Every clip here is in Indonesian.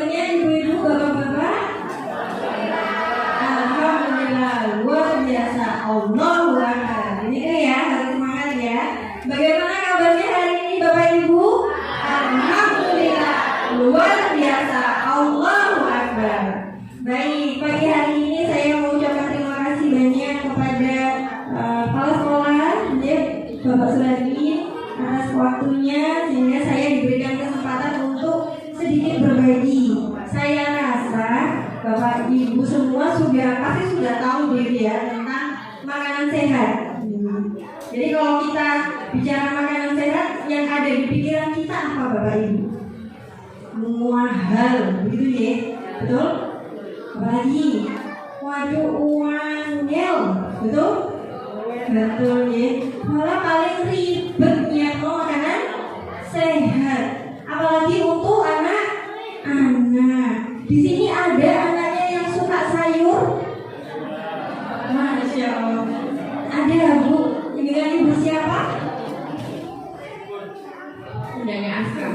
kabarnya ibu-ibu, bapak-bapak? Alhamdulillah, luar biasa. Allahu Akbar. Ini kan ya, harus semangat ya. Bagaimana kabarnya hari ini Bapak Ibu? Alhamdulillah, luar biasa. Allahu Akbar. Baik, pagi hari ini saya mau ucapkan terima kasih banyak kepada kepala sekolah, ya, Bapak Suradi, atas waktunya sehingga saya diberikan kesempatan untuk sedikit berbagi. Saya rasa Bapak Ibu semua pasti sudah tahu ya tentang makanan sehat. Jadi kalau kita bicara makanan sehat, yang ada di pikiran kita apa Bapak Ibu? Semua hal, begitu ya, betul? Apalagi, waduh uang ngel, betul? Betul ya. Malah paling ribetnya mau makanan sehat, apalagi untuk anak-anak. Di sini ada anaknya yang suka sayur. Masya Allah. Ada Bu. Ini kan ibu siapa? Bundanya Aska.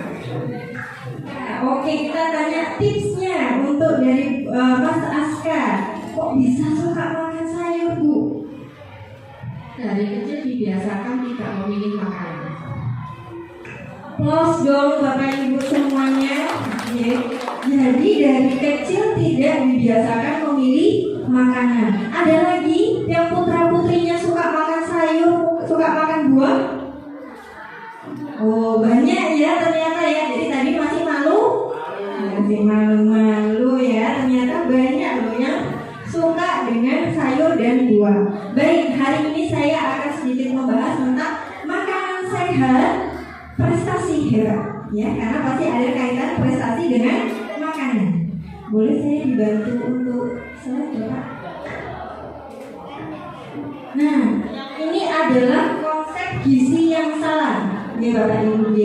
Nah, oke, kita tanya tipsnya untuk dari Mas Aska. Kok bisa suka makan sayur Bu? Dari kecil dibiasakan tidak memilih makanan. Plus dong Bapak Ibu semuanya. Ya. Jadi dari kecil tidak dibiasakan memilih makanan. Ada lagi yang putra-putrinya suka makan sayur, suka makan buah? Oh banyak ya ternyata ya. Jadi tadi masih malu ya. Ternyata banyak loh yang suka dengan sayur dan buah. Baik, hari ini saya akan sedikit membahas tentang makanan sehat, prestasi hebat. Ya, karena pasti ada kaitan prestasi dengan makanan. Boleh saya dibantu untuk slide Bapak? Nah, ini adalah konsep gizi yang salah, ya Bapak Ibu.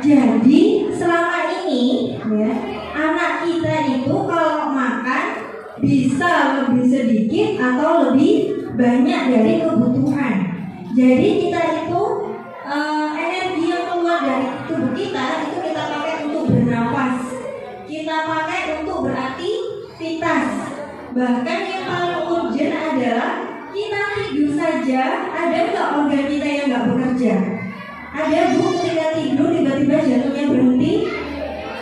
Jadi selama ini, ya, anak kita itu kalau makan bisa lebih sedikit atau lebih banyak dari kebutuhan. Jadi kita itu energi yang keluar dari tubuh kita itu kita pakai untuk bernapas, kita pakai untuk beraktivitas. Bahkan yang paling urgent adalah kita tidur saja. Ada nggak organ kita yang nggak bekerja? Ada Bu, ketika tidur tiba-tiba jantungnya berhenti?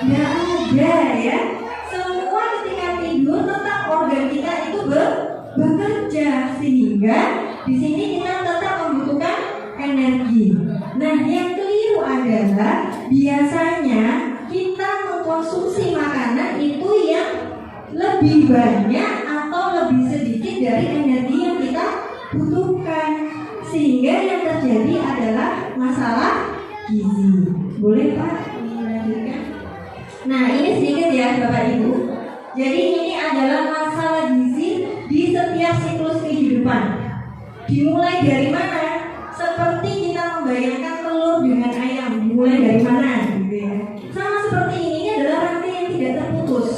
Nggak ada ya. Semua ketika tidur tetap organ kita itu bekerja, sehingga di sini kita tetap membutuhkan energi. Nah, yang keliru adalah biasanya kita mengkonsumsi makanan itu yang lebih banyak atau lebih sedikit dari energi yang kita butuhkan, sehingga yang terjadi adalah masalah gizi. Boleh Pak dilanjutkan? Nah, ini sedikit ya Bapak Ibu. Jadi ini adalah masalah gizi di setiap siklus kehidupan. Dimulai dari mana? Seperti kita membayangkan telur dengan ayam, dimulai dari mana gitu ya. Sama seperti ini adalah rantai yang tidak terputus.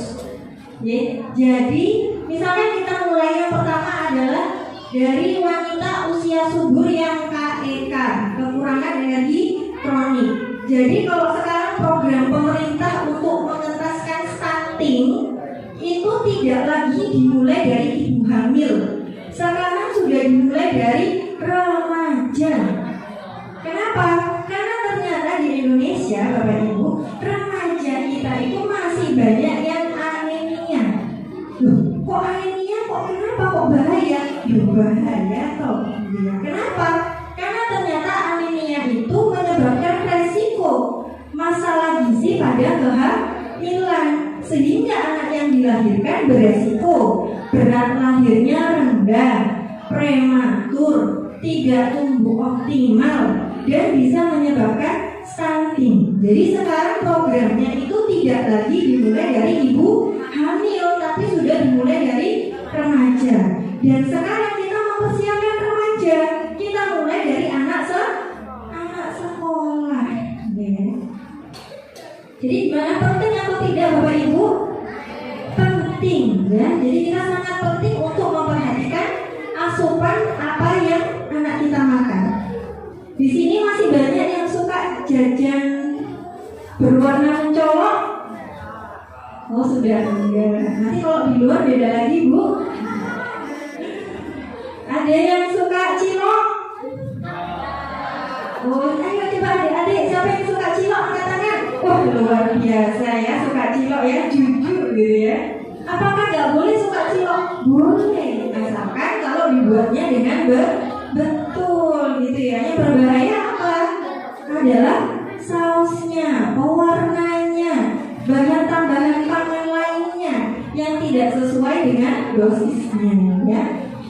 Ya, jadi misalnya kita mulai yang pertama adalah dari wanita usia subur yang KEK, kekurangan energi kronik. Jadi kalau sekarang program pemerintah untuk mengentaskan stunting itu tidak lagi dimulai dari ibu hamil. Sekarang sudah dimulai dari remaja. Kenapa? Karena ternyata di Indonesia Bapak Ibu, remaja kita itu masih banyak yang anemia. Loh, kok anemia? Kok kenapa? Kok bahaya? Loh, bahaya toh. Ya, kenapa? Karena ternyata anemia itu menyebabkan resiko masalah gizi pada kehamilan, sehingga anak yang dilahirkan beresiko berat lahirnya rendah, prematur, tidak tumbuh optimal, dan bisa menyebabkan stunting. Jadi sekarang programnya itu tidak lagi dimulai dari ibu hamil, tapi sudah dimulai dari remaja. Dan sekarang kita mempersiapkan remaja, kita mulai dari anak sekolah. Ya. Jadi gimana, penting atau tidak Bapak Ibu? Penting ya. Jadi kita sangat penting untuk memperhatikan asupan apa yang anak kita makan. Di sini masih banyak yang suka jajan berwarna mencolok. Oh sudah enggak. Nanti kalau di luar beda lagi Bu. Ada yang suka cilok? Oh, ayo coba adik-adik, siapa yang suka cilok angkat tangan? Wah luar biasa ya, suka cilok ya, jujur gitu ya. Apakah nggak boleh suka cilok? Boleh, asalkan kalau dibuatnya dengan betul gitu ya. Yang berbahaya apa? Adalah sausnya, pewarnanya, bahan tambahan pangan lainnya yang tidak sesuai dengan dosisnya ya.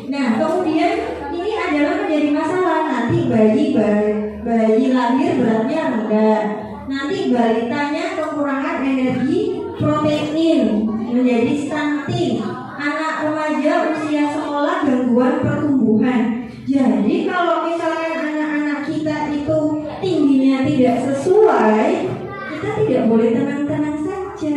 Nah kemudian ini adalah menjadi masalah nanti bayi lahir beratnya rendah, nanti balitanya kekurangan energi protein menjadi stunting, anak remaja usia sekolah gangguan pertumbuhan. Jadi kalau misalkan anak-anak kita itu tingginya tidak sesuai, kita tidak boleh tenang-tenang saja.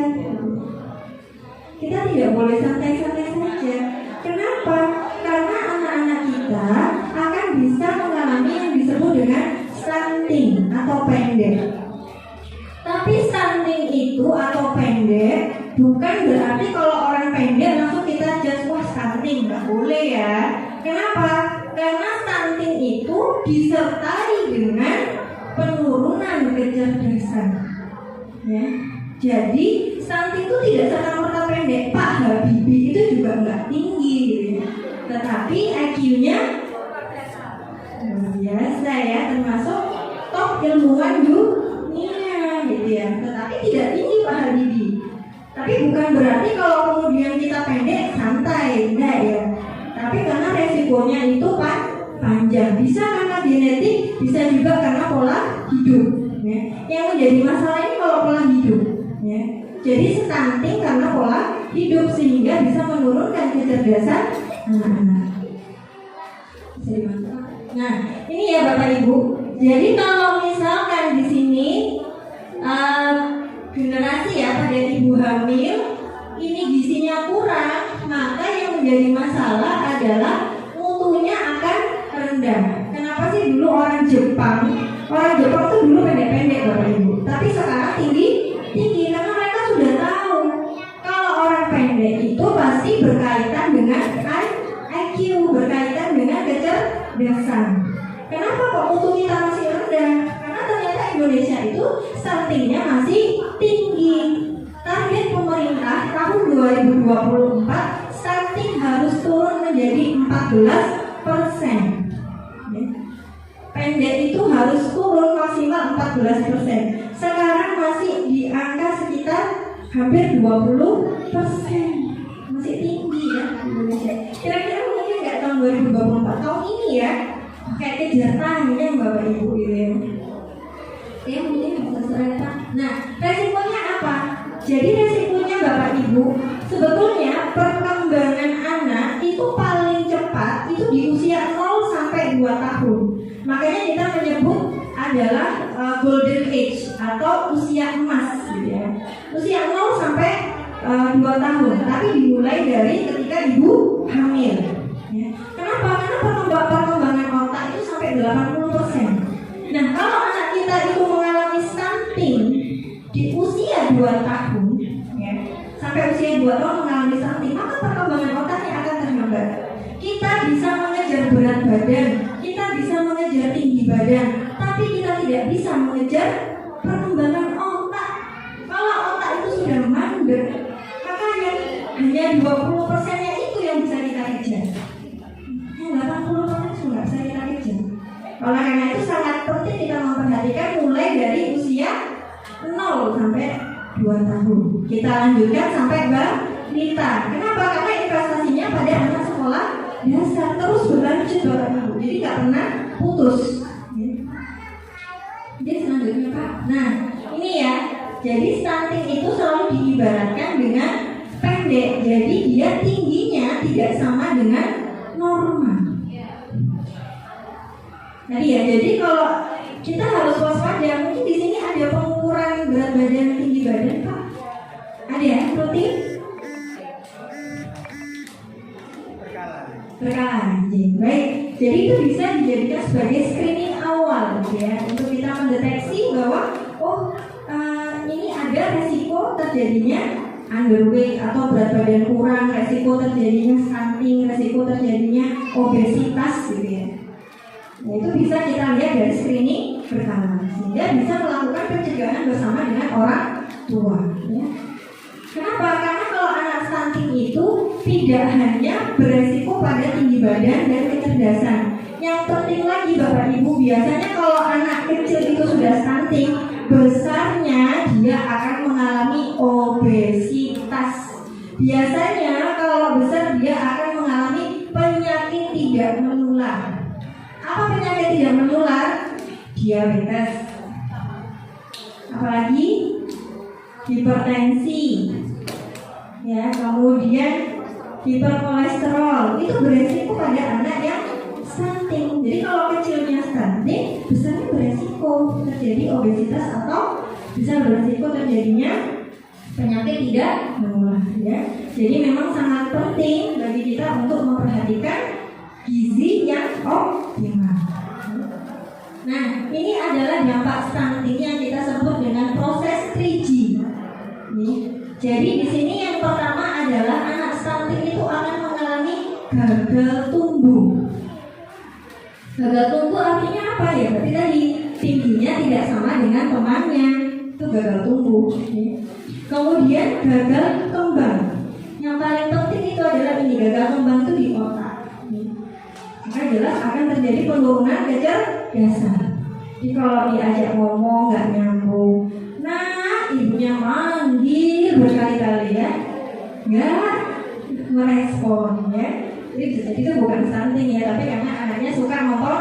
Kita tidak boleh santai-santai saja. Kenapa? Karena anak-anak kita akan bisa mengalami yang disebut dengan stunting atau pendek. Tapi stunting itu atau pendek bukan berarti kalau orang pendek langsung kita just wah stunting, nggak boleh ya. Kenapa? Karena stunting itu disertai dengan penurunan kecerdasan. Ya. Jadi stunting itu tidak serta-merta pendek. Pak Habibie itu juga nggak tinggi gitu ya. Tetapi IQ-nya biasa ya, termasuk top ilmuwan dunia gitu ya. Tetapi tidak tinggi Pak Habibie. Tapi bukan berarti kalau kemudian kita pendek santai, enggak ya. Tapi karena resikonya itu panjang. Bisa karena genetik, bisa juga karena pola hidup. Ya. Yang menjadi masalah ini kalau pola hidup. Ya. Jadi stunting karena pola hidup sehingga bisa menurunkan kecerdasan anak-anak. Nah, ini ya Bapak Ibu. Jadi kalau misalkan di sini generasi ya pada ibu hamil ini gizinya kurang, maka yang menjadi masalah adalah mutunya akan rendah. Kenapa sih dulu orang Jepang tuh dulu pendek-pendek Bapak Ibu, tapi sekarang tinggi karena mereka sudah tahu kalau orang pendek itu pasti berkaitan dengan IQ, berkaitan dengan kecerdasan. Kenapa kok mutu kita masih rendah? Karena ternyata Indonesia itu stuntingnya masih tinggi. Target pemerintah tahun 2024 stunting harus turun menjadi 14%. Pendek itu harus turun maksimal 14%. Sekarang masih di angka sekitar hampir 20%. Masih tinggi ya Indonesia. Kira-kira mungkin nggak tahun 2024 tahun ini ya? Kayak kejar tayang Bapak Ibu gitu ya. Ya mungkin sesuai Pak. Nah, resikonya apa? Jadi resikonya Bapak Ibu, sebetulnya perkembangan anak itu paling cepat itu di usia 0 sampai 2 tahun. Makanya kita menyebut adalah golden age atau usia emas gitu ya. Usia 0 sampai 2 tahun, tapi dimulai dari ketika ibu hamil. Ya. Kenapa? Karena perkembangan otak itu sampai 80%. Nah, kalau anak kita itu mengalami stunting di usia 2 tahun, ya, sampai usia 2 tahun mengalami stunting, maka perkembangan otaknya akan terhambat. Kita bisa mengejar berat badan, kita bisa mengejar tinggi badan, tapi kita tidak bisa mengejar perkembangan otak. Kalau otak itu sudah mandek, maka hanya 20%-nya itu yang bisa kita kejar. 80% sudah bisa kita kejar. Oleh karena itu sangat penting kita memperhatikan mulai dari usia 0 sampai 2 tahun. Kita lanjutkan sampai balita. Kenapa? Karena investasinya pada anak sekolah dasar terus berlanjut Bapak Ibu. Jadi nggak pernah putus. Jadi selanjutnya Pak. Nah ini ya. Jadi stunting itu selalu diibaratkan dengan pendek. Jadi dia tingginya tidak sama dengan normal. Nah ya, jadi kalau kita harus waspada, mungkin di sini ada pengukuran berat badan, tinggi badan Pak. Ada ya, rutin? Berkala. Baik. Jadi itu bisa dijadikan sebagai screening awal, ya, untuk kita mendeteksi bahwa ini ada risiko terjadinya underweight atau berat badan kurang, resiko terjadinya stunting, resiko terjadinya obesitas gitu ya. Nah, itu bisa kita lihat dari screening pertama, sehingga bisa melakukan pencegahan bersama dengan orang tua ya. Kenapa? Karena kalau anak stunting itu tidak hanya beresiko pada tinggi badan dan kecerdasan. Yang penting lagi Bapak Ibu, biasanya kalau anak kecil itu sudah stunting, besarnya dia akan mengalami obesitas. Biasanya kalau besar dia akan mengalami penyakit tidak menular. Apa penyakit tidak menular? Diabetes. Apalagi hipertensi. Ya, kemudian hiperkolesterol. Itu beresiko pada anak yang stunting. Jadi kalau kecilnya stunting, besarnya beresiko terjadi obesitas atau bisa beresiko terjadinya penyakit tidak menular ya. Jadi memang sangat penting bagi kita untuk memperhatikan gizi yang optimal. Nah, ini adalah dampak stunting yang kita sebut dengan proses 3G. Jadi di sini yang pertama adalah anak stunting itu akan mengalami gagal tumbuh. Gagal tumbuh artinya apa ya? Berarti tadi tingginya tidak sama dengan temannya, itu gagal tumbuh. Kemudian gagal kembang. Yang paling penting itu adalah ini, gagal kembang itu di otak. Maka jelas akan terjadi penurunan kecerdasan. Jadi kalau diajak ngomong nggak nyambung, nah ibunya manggil berkali-kali ya, nggak merespon ya. Jadi itu bukan stunting ya, tapi karena anaknya suka nonton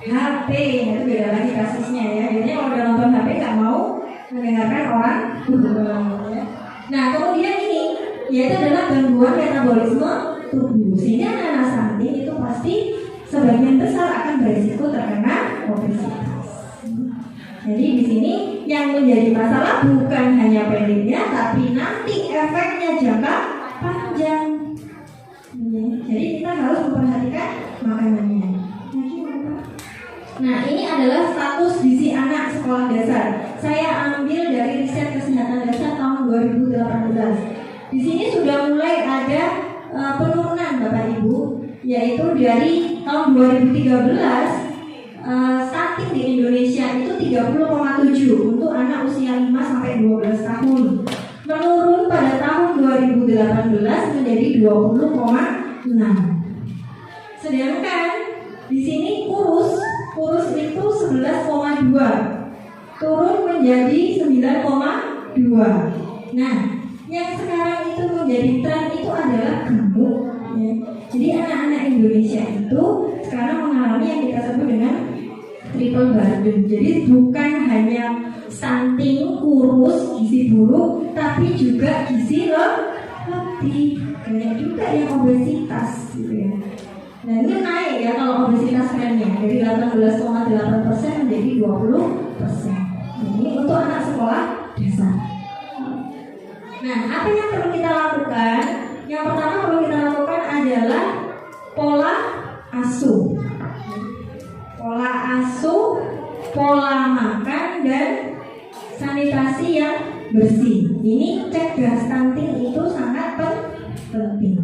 HP, itu beda lagi kasusnya ya. Biasanya kalau udah nonton HP nggak mau mendengarkan orang ya. Nah kemudian ini yaitu adalah gangguan metabolisme tubuh, sehingga anak stunting itu pasti sebagian besar akan berisiko terkena obesitas. Jadi di sini yang menjadi masalah bukan hanya pendeknya, tapi nanti efeknya jangka panjang. Jadi kita harus memperhatikan makanannya. Nah, ini adalah status gizi anak sekolah dasar. Saya ambil dari riset kesehatan dasar tahun 2018. Di sini sudah mulai ada penurunan Bapak Ibu, yaitu dari tahun 2013 stunting di Indonesia itu 30,7 untuk anak usia 5 sampai 12 tahun. Menurun pada tahun 2018 menjadi 20,6. Sedangkan di sini kurus itu 11,2, turun menjadi 9,2. Nah, yang sekarang itu menjadi tren itu adalah gemuk. Ya. Jadi anak-anak Indonesia itu sekarang mengalami yang kita sebut dengan triple burden. Jadi bukan hanya stunting, kurus, gizi buruk, tapi juga gizi lebih. Banyak juga yang obesitas gitu ya. Nah ini naik ya kalau obesitas trennya dari 18,8% menjadi 20%. Ini untuk anak sekolah dasar. Nah apa yang perlu kita lakukan? Yang pertama perlu kita lakukan adalah pola asuh. Pola asuh, pola makan, dan sanitasi yang bersih. Ini cegah stunting itu sangat penting.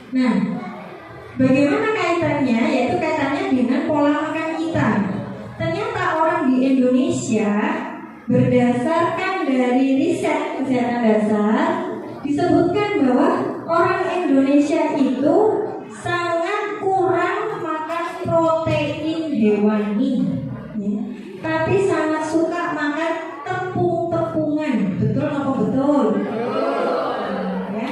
Nah, bagaimana kaitannya? Yaitu kaitannya dengan pola makan kita. Ternyata orang di Indonesia berdasarkan dari riset kesehatan dasar disebutkan bahwa orang Indonesia itu sangat kurang makan protein hewani, ya. Tapi sangat suka makan tepung-tepungan. Betul apa betul? Ya.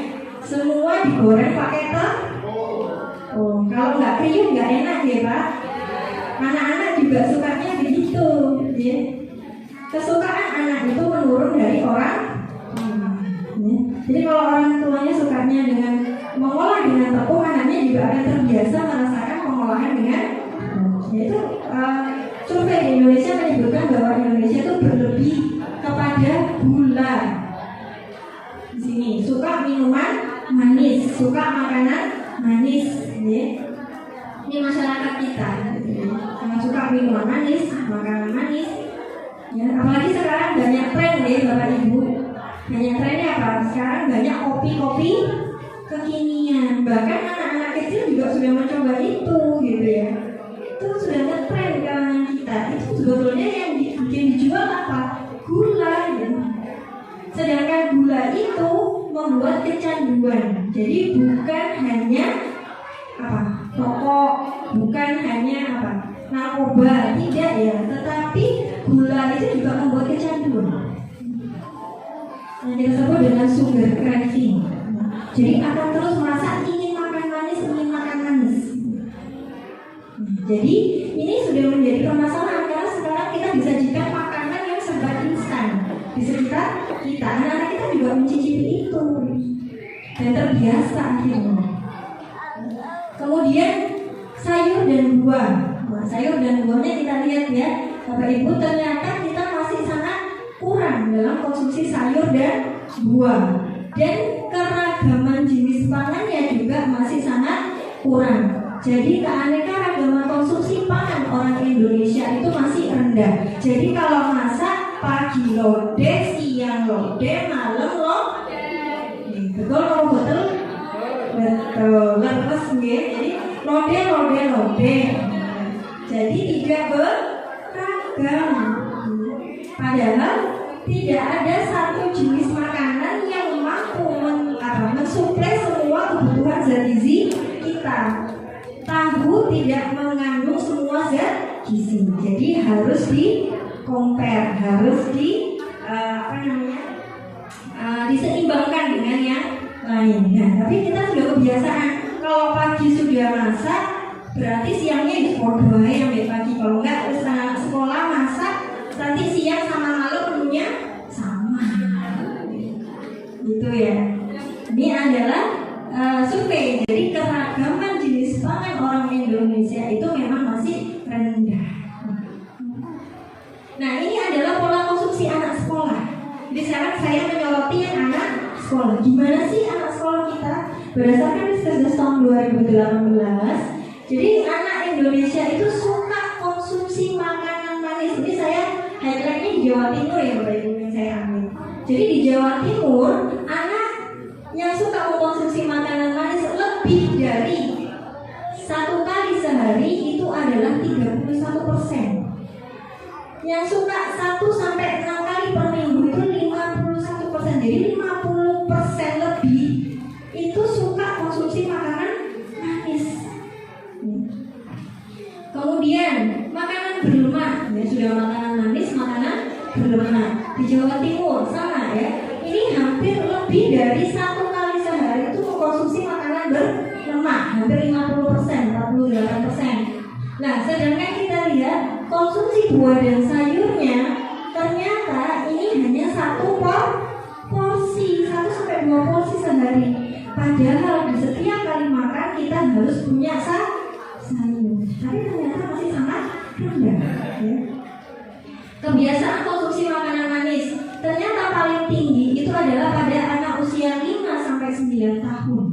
Semua digoreng pakai tepung. Kalau nggak kriuk nggak enak ya Pak. Anak-anak juga sukanya begitu, ya. Kesukaan anak itu menurun dari orang. Ya. Jadi kalau orang tuanya sukanya dengan mengolah dengan tepung, anaknya juga akan terbiasa merasakan pengolahan dengan yaitu survei di Indonesia menyebutkan bahwa Indonesia itu berlebih kepada gula. Di sini suka minuman manis, suka makanan manis, ya. Ini masyarakat kita, sangat suka minuman manis, makanan manis. Ya, apalagi sekarang banyak tren ya Bapak Ibu. Banyak trennya apa? Sekarang banyak kopi-kopi kekinian. Bahkan anak-anak kecil juga sudah mencoba itu gitu ya. Itu sudah ngetren di kalangan kita. Itu sebetulnya yang bikin dijual apa? Gula gitu. Sedangkan gula itu membuat kecanduan. Jadi bukan hanya apa? Rokok, bukan hanya apa? Narkoba, tidak ya. Tetapi gula itu juga membuat kecanduan. Yang kita sebut dengan sugar craving. Jadi akan terus merasa ingin makan manis, ingin makan manis. Jadi ini sudah menjadi permasalahan karena sekarang kita disajikan makanan yang serba instan di sekitar kita. Anak-anak kita juga mencicipi itu dan terbiasa akhirnya. Kemudian sayur dan buah. Nah, sayur dan buahnya kita lihat ya, Bapak Ibu, ternyata kita masih sangat kurang dalam konsumsi sayur dan buah. Dan keragaman jenis pangannya juga masih sangat kurang. Jadi keanekaragaman konsumsi pangan orang Indonesia itu masih rendah. Jadi kalau masak pagi lode, siang lode, malam lode. Betul kalau betul? Betul. Leres nggih. Jadi lode. Jadi tidak beragam. Padahal tidak ada satu jenis makanan yang mampu mensuplai semua kebutuhan zat gizi kita. Tahu tidak mengandung semua zat gizi, jadi harus di compare, harus diseimbangkan dengan yang lain. Nah, tapi kita sudah kebiasaan kalau pagi sudah masak, berarti siangnya dipodoh yang pagi. Kalau enggak terus anak sekolah masak, nanti siang sama malam menunya sama. Gitu ya. Ini adalah survei. Jadi keragaman jenis pangan orang Indonesia itu memang masih rendah. Nah, ini adalah pola konsumsi anak sekolah. Jadi sekarang saya menyoroti yang anak sekolah. Gimana sih anak sekolah kita? Berdasarkan riset tahun 2018, jadi anak Indonesia itu suka konsumsi makanan manis. Ini saya highlightnya di Jawa Timur ya Bapak Ibu yang saya ambil. Jadi di Jawa Timur anak yang suka mengkonsumsi makanan manis lebih dari 1 kali sehari itu adalah 31%. Yang suka 1-6 kali per minggu itu 51%. Jadi 50% lebih itu suka konsumsi makanan manis. Kemudian makanan berlemak, ya sudah makanan manis, makanan berlemak. Di Jawa Timur sama ya. Ini hampir lebih dari 1 kali sehari itu mengkonsumsi makanan berlemak, hampir 50%, 48%. Nah, sedangkan kita lihat konsumsi buah dan sayurnya ternyata ini hanya 1 porsi, 1-2 porsi sehari. Padahal di setiap kali makan kita harus punya sayur, tapi ternyata masih sangat rendah. Ya. Kebiasaan konsumsi makanan manis ternyata paling tinggi itu adalah pada anak usia 5-9 tahun.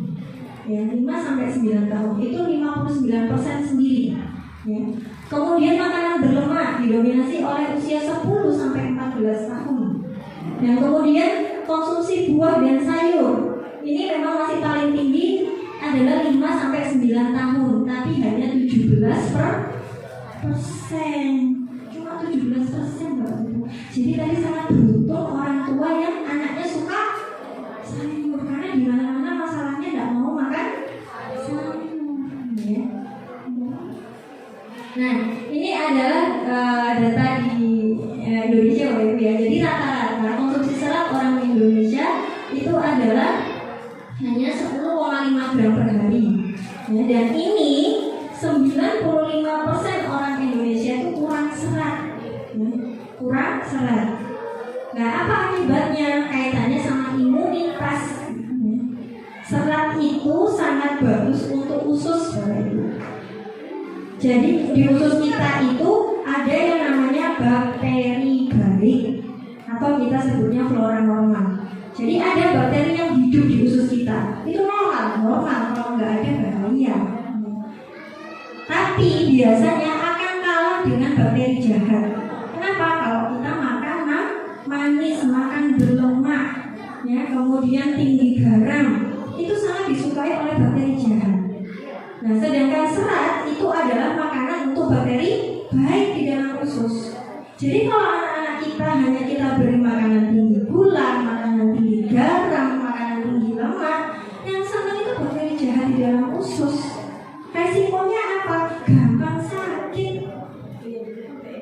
Ya, 5-9 tahun itu 59% sendiri. Ya. Kemudian makanan berlemak didominasi oleh usia 10-14 tahun. Dan kemudian konsumsi buah dan sayur ini memang masih paling tinggi adalah 5-9 tahun, tapi hanya 17%. Cuma 17% Bapak Ibu. Jadi tadi sangat beruntung orang tua yang anaknya suka sayur, karena di mana-mana masalahnya tidak mau makan sayur. Ya. Nah, ini adalah data di Indonesia Bapak Ibu ya. Jadi rata-rata konsumsi serat orang Indonesia itu adalah hanya 10,5 gram per hari. Ya, dan ini 95% orang Indonesia itu kurang serat. Ya, kurang serat. Nah, apa akibatnya? Kaitannya sama imunitas. Ya. Serat itu sangat bagus untuk usus Bapak Ibu. Jadi di usus kita itu ada yang namanya bakteri baik atau kita sebutnya flora normal. Jadi ada bakteri yang hidup di usus kita. Itu normal. Kalau nggak ada bahaya. Tapi biasanya akan kalah dengan bakteri jahat. Kenapa? Kalau kita makan kemudian tinggi garam, itu sangat disukai oleh bakteri jahat. Nah, sedangkan serat itu adalah makanan untuk bakteri baik di dalam usus. Jadi kalau anak-anak kita hanya kita beri makanan tinggi gula, makanan tinggi garam, makanan tinggi lemak, yang senang itu bakteri jahat di dalam usus. Resikonya apa? Gampang sakit.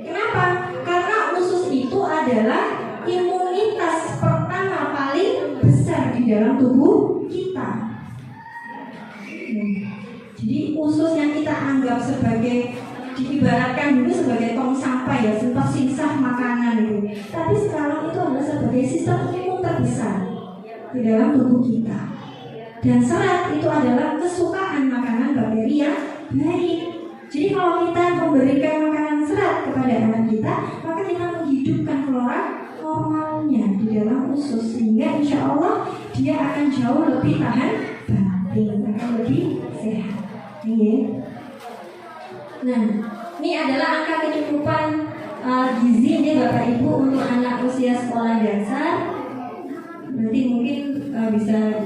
Kenapa? Karena usus itu adalah imunitas pertama paling besar di dalam tubuh kita. Jadi usus yang kita anggap sebagai, diibaratkan dulu sebagai tong sampah ya, tersisa makanan itu. Tapi sekarang itu adalah sebagai sistem imun terbesar di dalam tubuh kita. Dan serat itu adalah kesukaan makanan bakteri yang baik. Jadi kalau kita memberikan makanan serat kepada anak kita, maka kita menghidupkan flora normalnya di dalam usus, sehingga insya Allah dia akan jauh lebih tahan banting, akan lebih sehat. Nah, ini adalah angka kecukupan gizi ini Bapak Ibu untuk anak usia sekolah dasar. Nanti mungkin bisa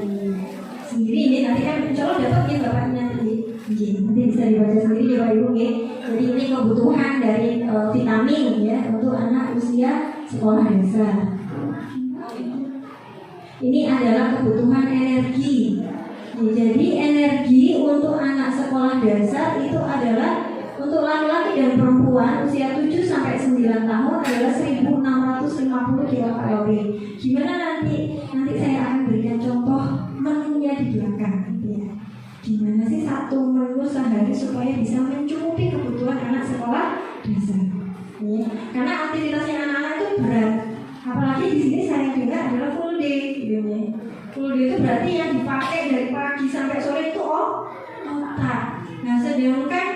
sendiri ini, nanti kan insya Allah dapat ya Bapaknya nanti bisa dibaca sendiri ya Bapak Ibu ya. Jadi ini kebutuhan dari vitamin ya untuk anak usia sekolah dasar. Ini adalah kebutuhan energi. Jadi energi untuk anak sekolah dasar itu adalah untuk laki-laki dan perempuan usia 7 sampai 9 tahun adalah 1650 kilokalori. Gimana nanti saya akan berikan contoh menunya di belakang ya. Gimana sih satu menu sehari supaya bisa mencukupi kebutuhan anak sekolah dasar. Ya. Karena aktivitasnya anak-anak itu berat. Apalagi di sini saya dengar adalah full day gitu ya. Full day itu berarti yang dipakai dari pagi sampai sore itu otak. Nah, sedangkan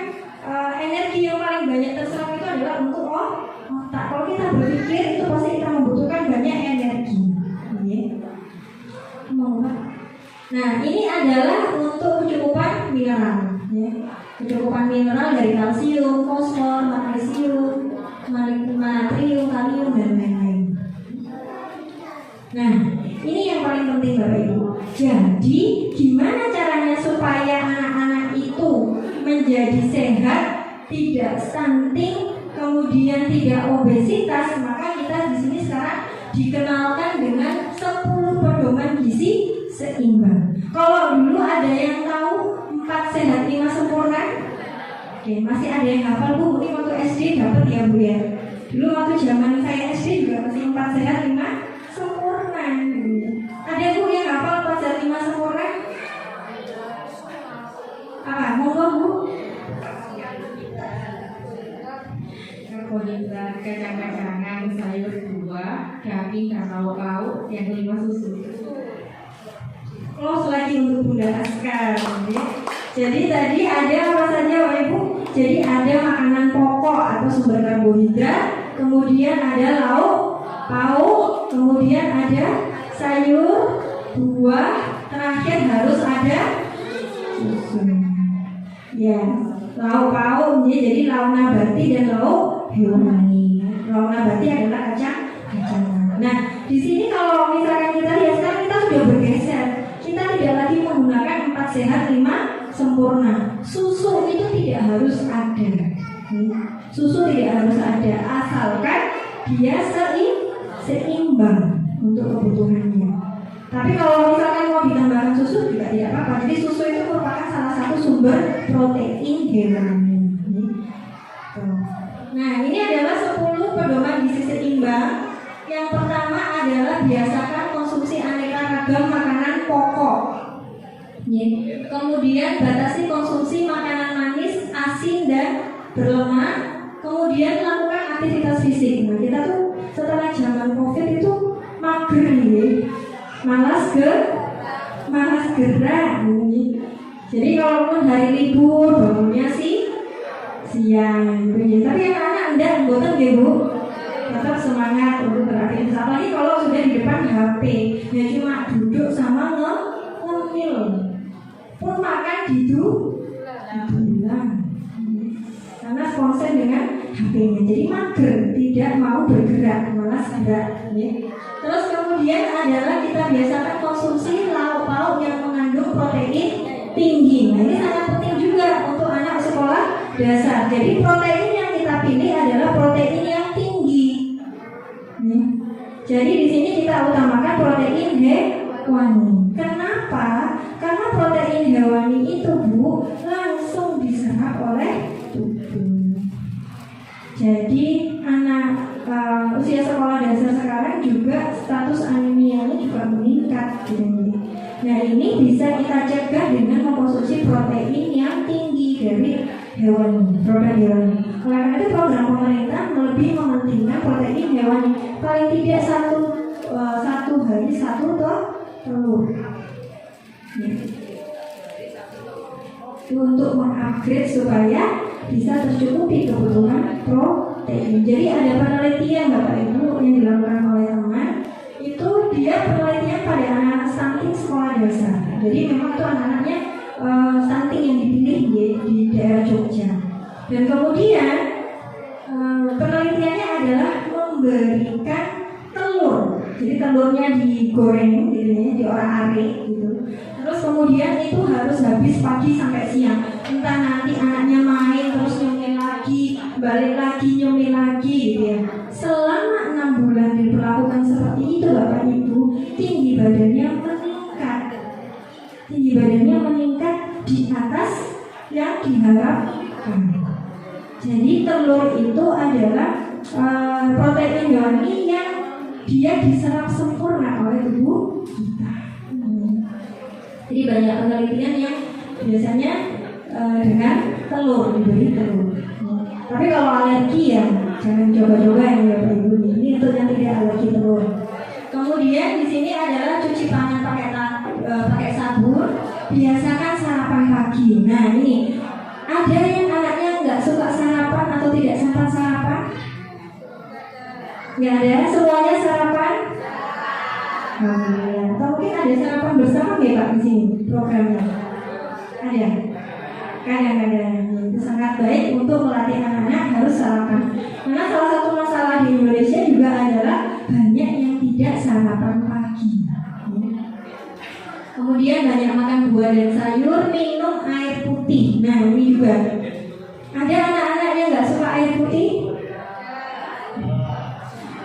energi yang paling banyak terserap itu adalah untuk otak. Kalau kita berpikir itu pasti kita membutuhkan banyak energi. Nah, ini adalah untuk kecukupan mineral. Kecukupan mineral dari kalsium, fosfor, magnesium, natrium, kalium, dan lain-lain. Nah, ini yang paling penting Bapak Ibu. Jadi, gimana caranya supaya anak-anak itu menjadi sehat, tidak stunting, kemudian tidak obesitas? Maka kita di sini sekarang dikenalkan dengan 10 pedoman gizi seimbang. Kalau dulu ada yang tahu 4 sehat 5 sempurna? Oke, masih ada yang hafal Bu? Mungkin waktu SD dapat ya Bu ya. Dulu waktu zaman saya SD juga masih 4 sehat 5 sempurna. Ada Bu yang hafal 4 sehat 5 sempurna? Apa? Monggo Bu. Karbohidrat, kacang-kacangan, sayur buah, daging dan lauk-lauk, yang kelima susu. Close lagi untuk Bunda Askar. Jadi tadi ada apa saja Bapak Ibu? Jadi ada makanan pokok atau sumber karbohidrat, kemudian ada lauk pauk, kemudian ada sayur, buah, terakhir harus ada susu. Ya, lauk pauk jadi lauk nabati dan lauk hewani. Lauk nabati adalah kacang-kacangan. Nah, di sini kalau misalkan kita lihat sekarang kita sudah bergeser. Kita tidak lagi menggunakan 4 sehat 5 sempurna. Susu itu tidak harus ada. Susu tidak harus ada, asalkan dia seimbang untuk kebutuhannya. Tapi kalau misalkan mau ditambahkan susu juga tidak apa-apa. Jadi susu itu merupakan salah satu sumber protein hewani. Nah, ini adalah 10 pedoman gizi seimbang. Yang pertama adalah biasakan konsumsi aneka ragam makanan pokok. Kemudian batasi konsumsi makanan manis, asin, dan berlemak. Kemudian lakukan aktivitas fisik. Nah, kita tuh setelah zaman COVID itu mager ya, malas gerak. Jadi kalaupun hari libur bangunnya siang. Tapi anak-anak enggak boten ya Bu. Tetap semangat untuk beraktivitas. Apalagi kalau sudah di depan HP, ya cuma duduk sama ngemil. Pun makan didulang. Karena konsen dengan HP-nya. Jadi mager, tidak mau bergerak, malas gerak. Terus kemudian adalah kita biasakan konsumsi lauk pauk yang mengandung protein tinggi. Nah, ini sangat penting juga untuk anak sekolah dasar. Jadi protein yang kita pilih adalah protein yang tinggi. Jadi di sini kita utamakan protein hewani. Kenapa? Karena protein hewani itu Bu langsung diserap oleh tubuh. Jadi anak usia sekolah dasar sekarang juga status anemianya juga meningkat. Nah, ini bisa kita cegah dengan mengkonsumsi protein yang tinggi dari hewan, protein hewani. Oleh karena itu program pemerintah lebih mementingkan protein hewani. Paling tidak satu hari satu telur. Untuk mengupgrade supaya bisa tercukupi kebutuhan protein. Jadi ada penelitian Bapak Ibu yang dilakukan oleh teman. Itu dia penelitian pada anak-anak stunting sekolah dasar. Jadi memang itu anak-anaknya stunting yang dipilih di daerah Jogja. Dan kemudian penelitiannya adalah memberikan telur. Jadi telurnya digoreng gitu ya, diorak-arik gitu. Terus kemudian itu harus habis pagi sampai siang. Entah nanti anaknya main terus nyemil lagi, balik lagi nyemil lagi gitu ya. Selama 6 bulan diperlakukan seperti itu Bapak Ibu, tinggi badannya meningkat. Tinggi badannya meningkat di atas yang diharapkan. Jadi telur itu adalah protein hewani yang dia diserap sempurna oleh tubuh kita. Jadi banyak penelitian yang biasanya dengan telur, diberi telur. Tapi kalau alergi ya jangan coba-coba yang Bapak Ibu ini untuk yang tidak alergi telur. Kemudian di sini adalah cuci tangan pakai sabun. Biasakan sarapan pagi. Nah ini ada yang anaknya nggak suka sarapan atau tidak sempat sarapan? Nggak ada, semuanya sarapan. Atau mungkin ada sarapan bersama ya Pak di sini programnya. Ada. Kadang-kadang itu sangat baik untuk melatih anak-anak harus sarapan. Karena salah satu masalah di Indonesia juga adalah banyak yang tidak sarapan pagi. Kemudian banyak makan buah dan sayur, minum air putih. Nah ini juga ada anak-anak yang nggak suka air putih.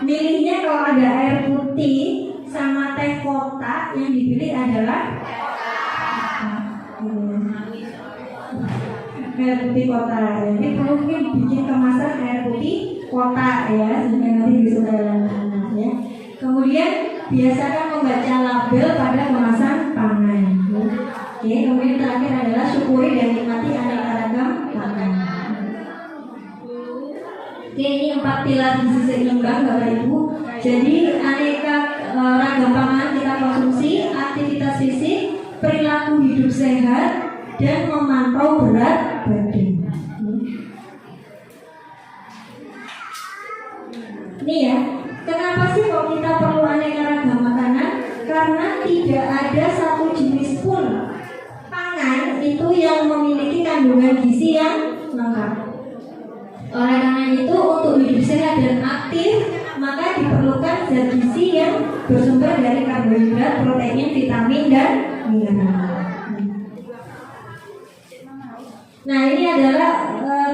Milihnya kalau ada air putih sama teh kotak, yang dipilih adalah air putih kotak. Jadi mungkin bikin kemasan air putih kotak ya, sehingga nanti disukai anak-anak ya. Kemudian biasakan membaca label pada kemasan pangan. Oke, kemudian terakhir adalah syukuri dan nikmati aneka ragam pangan. Oke, ini 4 pilar gizi seimbang Bapak Ibu. Jadi aneka ragam pangan kita konsumsi, aktivitas fisik, perilaku hidup sehat, dan memantau berat badan. Ini ya, kenapa sih kok kita perlu aneka ragam makanan? Karena tidak ada satu jenis pun pangan itu yang memiliki kandungan gizi yang lengkap. Oleh karena itu untuk hidup sehat dan aktif maka diperlukan zat gizi yang bersumber dari karbohidrat, protein, vitamin, dan mineral. Nah ini adalah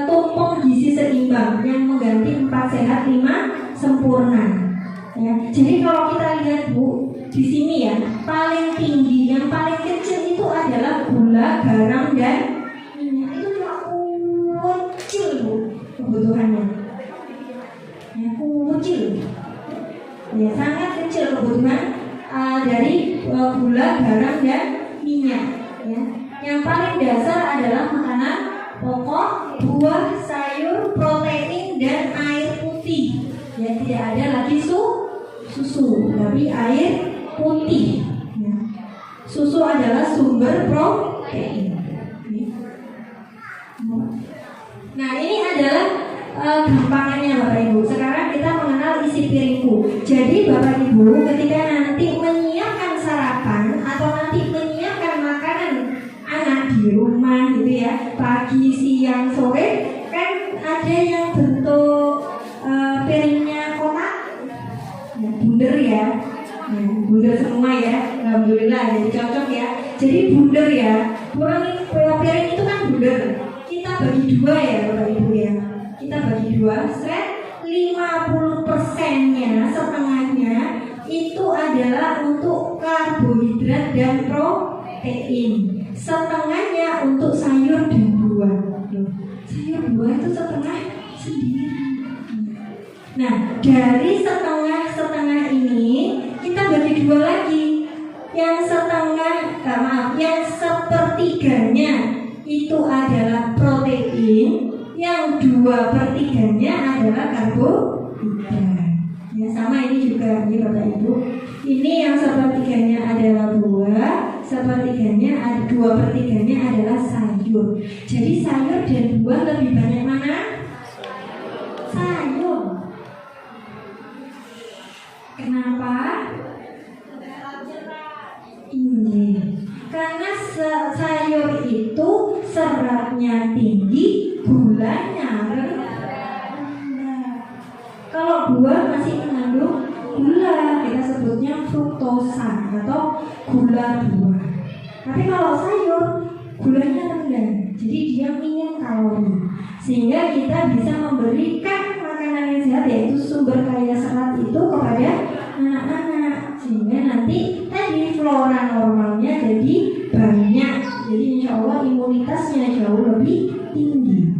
tumpeng gizi seimbang yang mengganti 4 sehat 5 sempurna. Ya, jadi kalau kita lihat Bu di sini ya, paling tinggi, yang paling kecil itu adalah gula, garam, dan minyak. Itu cuma kecil Bu kebutuhannya. Ya, kecil. Ya, sangat kecil kebutuhan dari gula, garam, dan minyak. Ya. Yang paling dasar adalah makanan pokok, buah, sayur, protein, dan air putih. Ya, tidak ada lagi susu, tapi air putih. Ya. Susu adalah sumber protein. Nah, ini adalah gampangannya Bapak Ibu. Sekarang kita mengenal isi piringku. Jadi Bapak Ibu ketika nanti menyiapkan sarapan atau nanti menyiapkan makanan anak di rumah gitu ya, pagi, siang, sore, kan ada yang bentuk piringnya kotak, ya, bunder ya. alhamdulillah jadi cocok ya. Jadi bundar ya, piring itu kan bundar. Kita bagi dua ya Bapak Ibu ya. Kita bagi dua, 50%-nya, setengahnya itu adalah untuk karbohidrat dan protein. Setengahnya untuk sayur dan buah. Sayur buah itu setengah sendiri. Nah, dari setengah ini kita bagi dua lagi. Yang yang sepertiganya itu adalah protein, yang 2/3-nya adalah karbohidrat. Ya, sama ini juga ya Bapak Ibu. Ini yang sepertiganya adalah buah, sepertiganya 2/3-nya adalah sayur. Jadi sayur dan buah lebih banyak mana? Sayur. Kenapa? Ini karena sayur itu seratnya tinggi, gulanya rendah. Kalau buah masih mengandung gula, kita sebutnya fruktosa atau gula buah. Tapi kalau sayur gulanya rendah, jadi dia minim kalori, sehingga kita bisa memberikan makanan yang sehat, yaitu sumber kaya serat itu kepada anak-anak, sehingga nanti tadi flora normalnya jadi banyak, jadi insya Allah imunitasnya jauh lebih tinggi.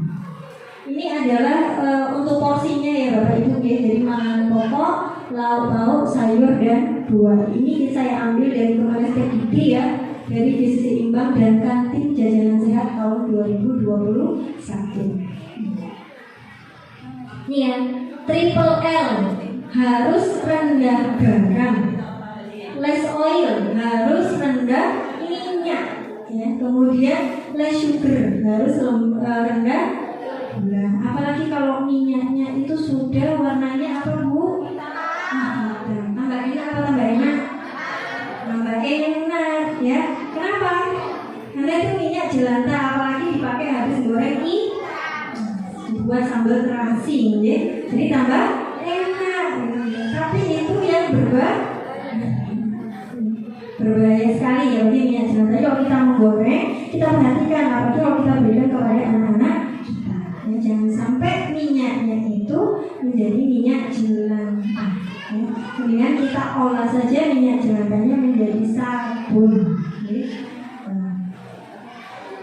Ini adalah untuk porsinya ya Bapak Ibu ya, jadi makanan pokok, lauk-lauk, sayur dan buah. Ini saya ambil dari Kemendikbud ya, dari gizi seimbang dan kantin jajanan sehat tahun 2021. Ini ya, triple L harus rendah garam, less oil harus rendah minyak, ya. Kemudian less sugar harus rendah gula. Apalagi kalau minyaknya itu sudah warnanya apa Bu? Tambah enak apa tambah enak? Tambah enak ya. Kenapa? Karena itu minyak jelantah, apalagi dipakai habis goreng buat sambal terasi, ya. Jadi tambah enak. Tapi itu yang berbahaya sekali ya bagi minyak jelantah. Kalau kita menggoreng, kita perhatikan, apalagi kalau kita berikan kepada anak-anak kita. Ya, jangan sampai minyaknya itu menjadi minyak jelantah. Ya. Kemudian kita olah saja minyak jelantahnya menjadi sabun. Ya.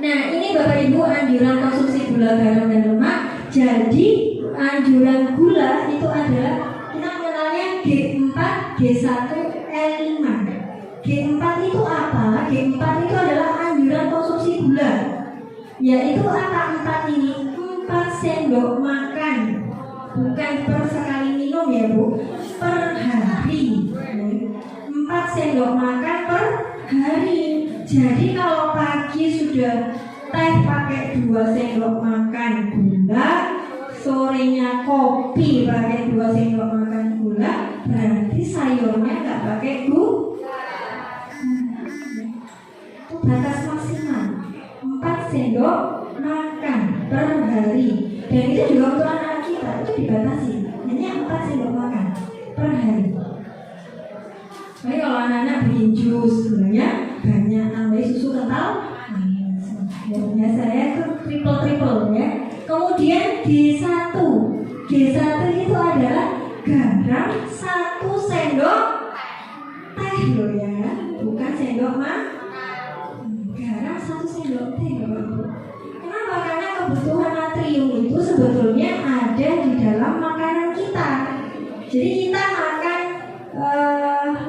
Nah, ini Bapak Ibu anjuran konsumsi gula, garam dan lemak. Jadi anjuran gula itu adalah kita mengenalnya G4, G1, L5. G4 itu apa? G4 itu adalah anjuran konsumsi gula. Yaitu apa 4 ini? 4 sendok makan. Bukan per sekali minum ya Bu, per hari. 4 sendok makan per hari. Jadi kalau pagi sudah teh pakai 2 sendok makan gula, sorenya kopi pakai 2 sendok makan gula, berarti sayurnya nggak pakai gula. Itu batas maksimal 4 sendok makan per hari. Dan itu juga untuk anak kita itu dibatasi hanya 4 sendok makan per hari. Tapi kalau anak-anak bikin jus gulanya banyak, tambah susu kental, biasa ya itu triple ya. Kemudian G1 itu adalah garam 1 sendok teh loh ya, bukan sendok garam 1 sendok teh loh. Kenapa? Karena kebutuhan natrium itu sebetulnya ada di dalam makanan kita. Jadi kita makan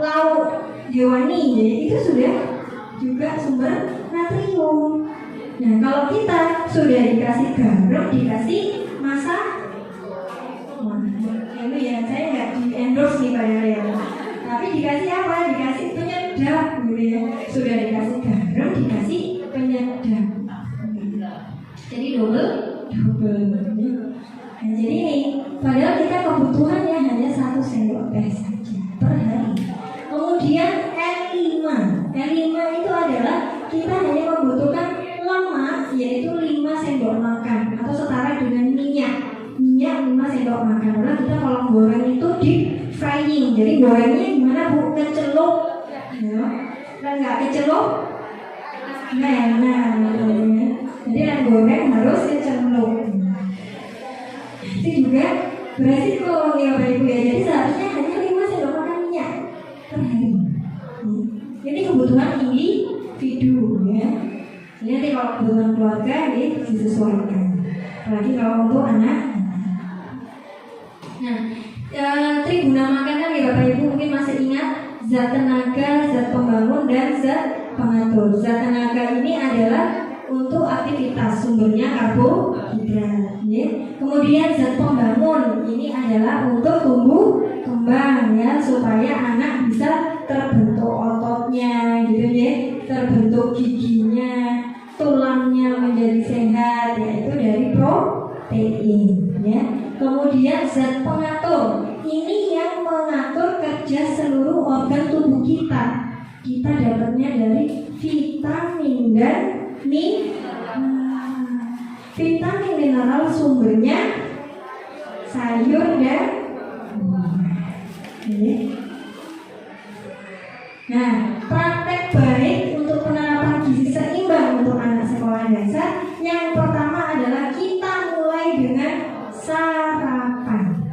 lauk hewani ya, itu sudah juga sumber natrium. Nah, kalau kita sudah dikasih garam, dikasih masak, ini ya saya nggak di endorse nih Pak ya, tapi dikasih apa? Dikasih penyedap gitu ya. Sudah dikasih garam, dikasih penyedap. Jadi double. Nah, jadi ini padahal kita kebutuhannya hanya 1 sendok teh saja per hari. Kemudian L5 itu adalah kita hanya membutuhkan lemak, yaitu 5 sendok makan atau setara dengan minyak 5 sendok makan. Karena kita kalau goreng itu deep frying, jadi gorengnya gimana Bu? Kecelup ya. dan nggak kecelup. Nah, jadi yang goreng harus kecelup. Itu juga beresiko ya Bapak Ibu ya. Jadi seharusnya hanya 5 sendok makan minyak per hari. Ini kebutuhan individu ya. Jadi nanti kalau kebutuhan keluarga ini disesuaikan. Apalagi kalau untuk anak. Nah, triguna makanan ya Bapak Ibu mungkin masih ingat zat tenaga, zat pembangun dan zat pengatur. Zat tenaga ini adalah untuk aktivitas, sumbernya karbohidrat. Ya. Kemudian zat pembangun ini adalah untuk tumbuh kembang ya, supaya anak bisa terbentuk ototnya gitu ya, terbentuk giginya, tulangnya menjadi sehat, yaitu dari protein ya. Kemudian zat pengatur ini yang mengatur kerja seluruh organ tubuh kita. Kita dapatnya dari vitamin dan vitamin mineral sumbernya sayur dan nah, praktek baik untuk penerapan gizi seimbang untuk anak sekolah dasar. Yang pertama adalah kita mulai dengan sarapan.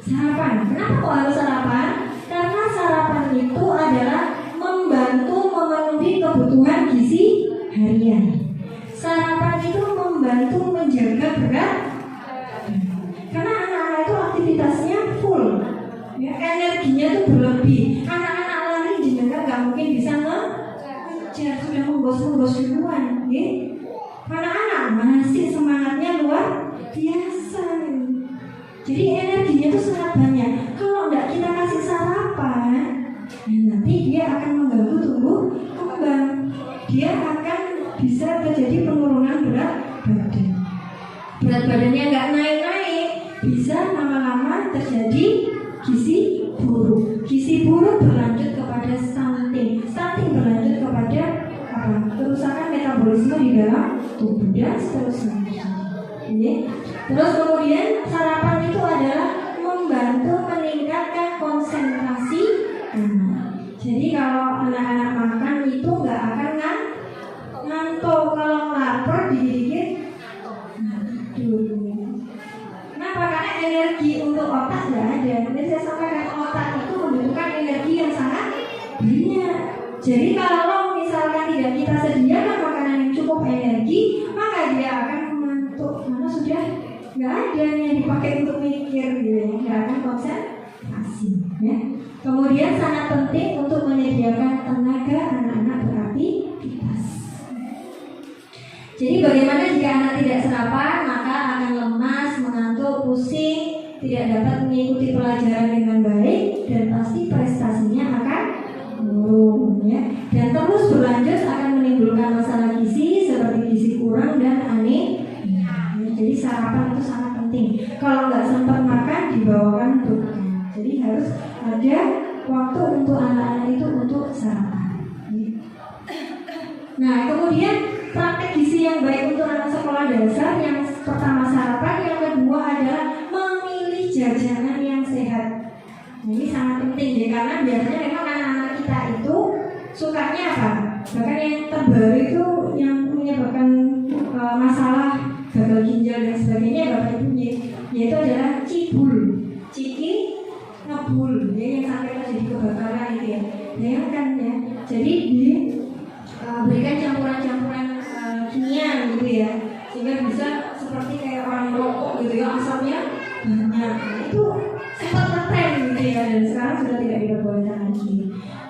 Sarapan. Kenapa kok harus sarapan? Karena sarapan itu adalah membantu memenuhi kebutuhan gizi harian. Sarapan itu membantu menjaga berat, karena anak-anak itu aktivitasnya full, ya, energinya itu berlebih. Anak-anak lari jenengan nggak mungkin bisa ngejar, sudah menggos duluan, ya. Anak-anak masih semangatnya luar biasa. Jadi energinya itu sangat banyak. Kalau nggak kita kasih sarapan, nanti dia akan mengganggu tumbuh kembang. Dia akan bisa terjadi penurunan berat badan. Berat badannya nggak naik-naik, bisa lama-lama terjadi gizi buruk. Gizi buruk berlanjut kepada stunting. Stunting berlanjut kepada kerusakan metabolisme di dalam tubuh dan seterusnya. Terus kemudian sarapan itu adalah membantu meningkatkan konsentrasi anak. Jadi kalau anak-anak makan itu nggak akan ngantuk. Kalau lapar dikit-dikit tidur. Kenapa? Karena energi untuk otak nggak ada. Jadi saya sampaikan otak itu membutuhkan energi yang sangat banyak. Jadi kalau misalkan tidak kita sediakan makanan yang cukup energi, maka dia akan mengantuk. Karena sudah nggak ada yang dipakai untuk mikir, gitu, nggak akan konsentrasi. Ya. Kemudian sangat penting untuk menyediakan tenaga anak-anak beraktivitas. Jadi bagaimana jika anak tidak sarapan, maka akan lemas, mengantuk, pusing, tidak dapat mengikuti pelajaran dengan baik, dan pasti prestasinya akan menurun. Ya. Dan terus berlanjut akan menimbulkan masalah gizi seperti gizi kurang dan anemia. Jadi sarapan itu sangat penting. Kalau nggak sempat makan, dibawakan untuk. Jadi harus ada waktu untuk anak-anak itu untuk sarapan. Nah, kemudian praktek gizi yang baik untuk anak sekolah dasar, yang pertama sarapan, yang kedua adalah memilih jajanan yang sehat. Ini sangat penting ya, karena biasanya memang anak-anak kita itu sukanya apa? Bahkan yang terbaru itu yang menyebabkan masalah gagal ginjal dan sebagainya Bapak Ibu, yaitu adalah cibul, ciki ngebul, ya, yang sampai terjadi kebakaran itu ya. Bayangkan ya. Jadi diberikan campuran-campuran kimia gitu ya, sehingga bisa seperti kayak orang merokok gitu ya, asapnya banyak. Nah, itu sempat ngetren gitu ya, dan sekarang sudah tidak diperbolehkan lagi.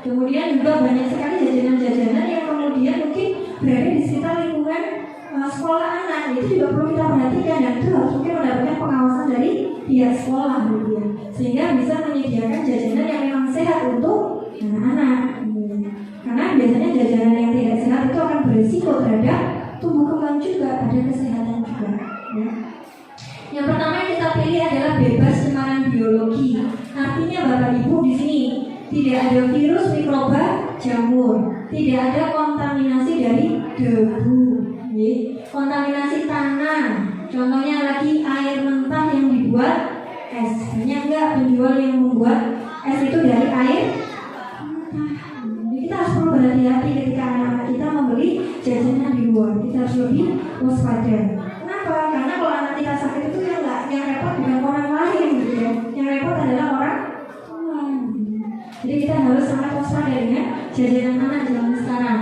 Kemudian juga banyak sekali jajanan-jajanan yang kemudian mungkin berada di sekitar lingkungan sekolah anak. Itu juga perlu kita perhatikan, dan itu harus mungkin mendapatkan pengawasan dari pihak sekolah gitu ya, sehingga bisa menyediakan jajanan yang memang sehat untuk anak-anak. Karena biasanya jajanan yang tidak sehat itu akan berisiko terhadap tumbuh kembang juga, pada kesehatan juga. Ya. Yang pertama yang kita pilih adalah bebas cemaran biologi. Artinya Bapak Ibu di sini tidak ada virus, mikroba, jamur, tidak ada kontaminasi dari debu, ya. Kontaminasi tanah. Contohnya lagi air mentah yang dibuat es. Banyak nggak penjual yang membuat es itu dari air mentah? Jadi kita harus waspada. Kenapa? Karena kalau anak kita sakit itu yang repot bukan orang lain gitu ya. Yang repot adalah orang tua. Jadi kita harus sangat waspada dengan jajanan anak zaman sekarang.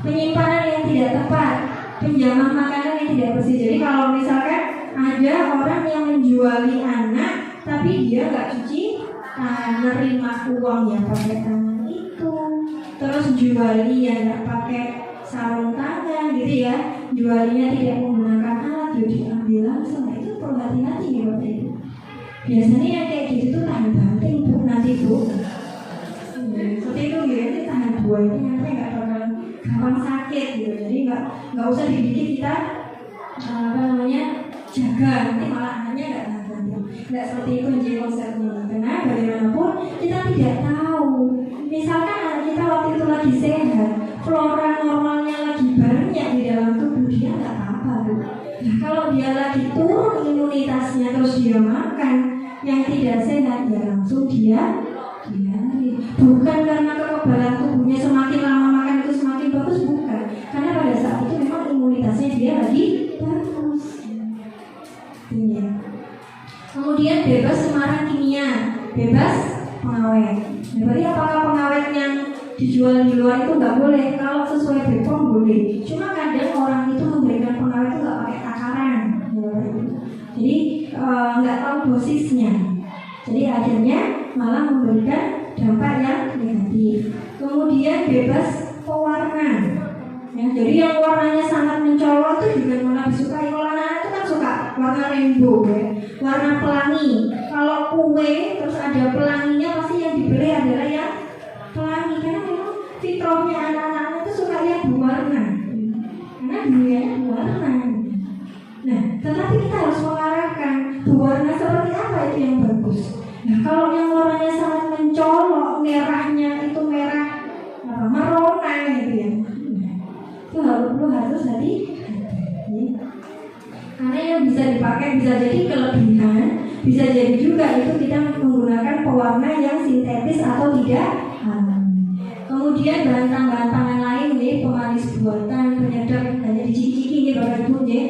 Penyimpanan yang tidak tepat, penjaman makanan yang tidak bersih. Jadi kalau misalkan ada orang yang menjuali anak tapi dia nggak cuci nerima uang yang pakai tangan itu, terus juali yang nggak pakai sarung tangan gitu ya, jualinya tidak menggunakan alat, ya diambil langsung. Nah, itu perlu hati-hati ya Bapak Ibu. Biasanya yang kayak gitu tuh tahan banting Bu, nanti Bu. Seperti itu ya, ini tahan buah itu nanti nggak bakal gampang sakit gitu. Jadi nggak usah dikit kita jaga, nanti malah anaknya nggak tahan banting. Nggak seperti itu jadi konsepnya. Karena bagaimanapun kita tidak tahu. Misalkan anak kita waktu itu lagi sehat, flora normalnya lagi banyak di dalam tubuh dia nggak apa-apa. Nah, kalau dia lagi turun imunitasnya terus dia makan yang tidak sehat, ya langsung dia bukan karena kekebalan tubuhnya semakin lama makan itu semakin bagus, bukan. Karena pada saat itu memang imunitasnya dia lagi bagus. Ya. Kemudian bebas cemaran kimia, bebas pengawet. Berarti apakah pengawet yang dijual di luar itu nggak boleh? Kalau sesuai BPOM boleh. Cuma kadang orang itu memberikan pengawet itu nggak pakai takaran, jadi nggak tahu dosisnya. Jadi akhirnya malah memberikan dampak yang negatif. Kemudian bebas pewarna. Ya, jadi yang warnanya sangat mencolok itu juga malah disukai. Kalau anak itu kan suka warna rainbow ya, warna pelangi. Kalau kue terus ada pelanginya pasti yang dibeli adalah yang pelangi. Karena memang fitrahnya anak-anak itu suka yang berwarna. Karena dunianya berwarna. Nah, tetapi kita harus mengarahkan berwarna seperti apa itu yang bagus. Nah, kalau yang warnanya sangat mencolok, merahnya itu merah merona gitu ya. Itu harus hati-hati. Karena yang bisa dipakai bisa jadi kelebihan, bisa jadi juga itu kita menggunakan pewarna yang sintetis atau tidak alami. Kemudian bahan tambahan lain nih, pemanis buatan, penyedap, hanya diciciki nih Bapak Ibu ya.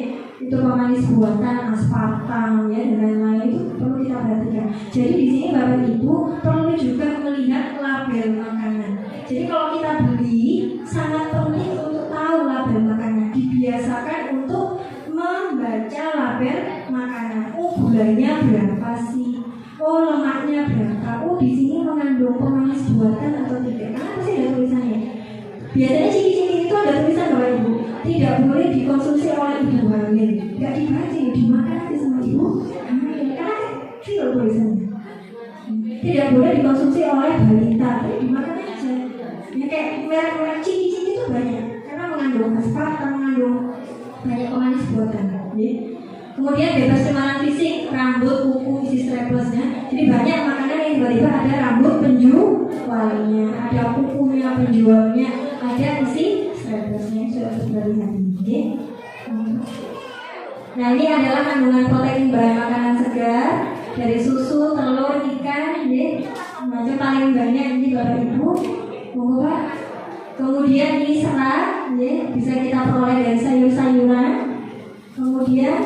Itu pemanis buatan, aspartam ya dan lain-lain itu perlu kita perhatikan. Jadi di sini Bapak Ibu perlu juga melihat label makanan. Jadi kalau kita beli sangat penting untuk tahu label makanan. Dibiasakan untuk membaca label makanan. Oh, gulanya berapa sih? Oh, lemaknya berapa? Oh, di sini mengandung pemanis buatan atau tidak? Karena pasti ada tulisannya. Biasanya ciki-ciki itu ada tulisan Bapak Ibu, tidak boleh dikonsumsi oleh ibu hamil. Nggak dibaca, dimakan aja sama ibu hamil. Karena kecil tulisannya. Tidak boleh dikonsumsi oleh balita, tapi dimakan aja. Ya kayak merek-merek ciki-ciki itu banyak, karena mengandung aspartam, mengandung banyak pemanis buatan. Ya. Kemudian bebas cemaran fisik, rambut, kuku, isi straplessnya. Jadi banyak makanan yang tiba-tiba ada rambut penjualnya, ada kukunya penjualnya, ada isi straplessnya. Sudah berhati-hati. Nah, ini adalah kandungan protein bahan makanan segar dari susu, telur, ikan, macam paling banyak ini Bapak Ibu. Monggo Pak. Kemudian ini serat, bisa kita peroleh dari sayur-sayuran. Kemudian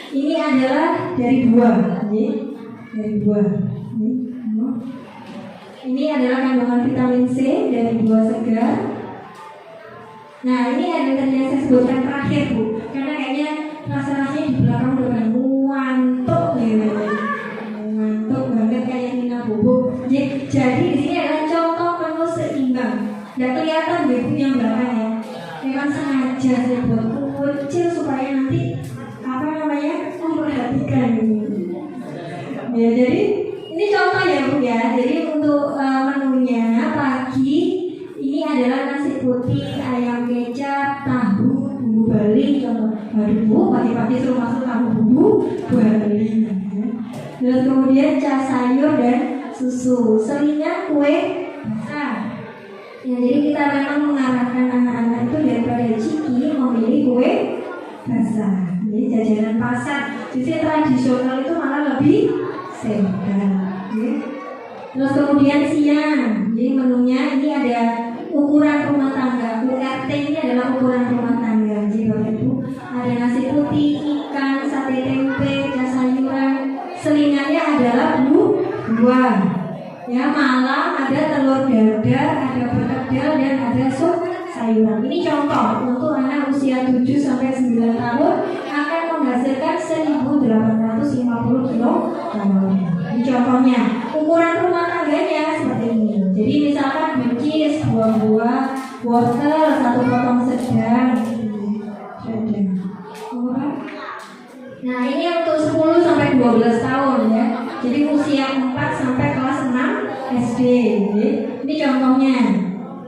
ini adalah dari buah, dari buah. Ini adalah kandungan vitamin C dari buah segar. Nah, ini ada tadi yang saya sebutkan terakhir Bu, karena kayaknya rasa-rasanya di belakang udah ngantuk ngantuk banget kayak Nina Bobo. Jadi di sini adalah contoh menu seimbang. Nggak kelihatan deh Bu yang belakang ya. Memang sengaja saya buat kecil supaya nanti memperhatikan ini. Ya, jadi ini contoh ya Bu ya. Jadi untuk menunya pagi ini adalah nasi putih, ayam kecap, tahu, bumbu Bali. Contoh, aduh Bu, pagi-pagi suruh masuk tahu bumbu Bali. Terus kemudian cas sayur dan susu. Seringnya kue basah. Ya, jadi kita memang mengarahkan anak-anak itu daripada ciki memilih kue basah. Jadi jajanan pasar, jadi tradisional itu malah lebih sehat. Terus kemudian siang, jadi menunya ini ada ukuran rumah tangga. URT ini adalah ukuran rumah tangga. Jadi Bapak Ibu ada selingannya adalah buah. Ya, malam ada telur dadar, ada perkedel, dan ada sup sayuran. Ini contoh untuk anak usia 7 sampai 9 tahun akan menghasilkan 1.850 kilokalori. Ini contohnya. Ukuran rumah tangganya seperti ini. Jadi misalkan buncis, buah-buah, wortel, 1 potong sedang. Nah, ini untuk 10 sampai 12 tahun ya. Jadi usia 4 sampai kelas 6 SD. Ini contohnya.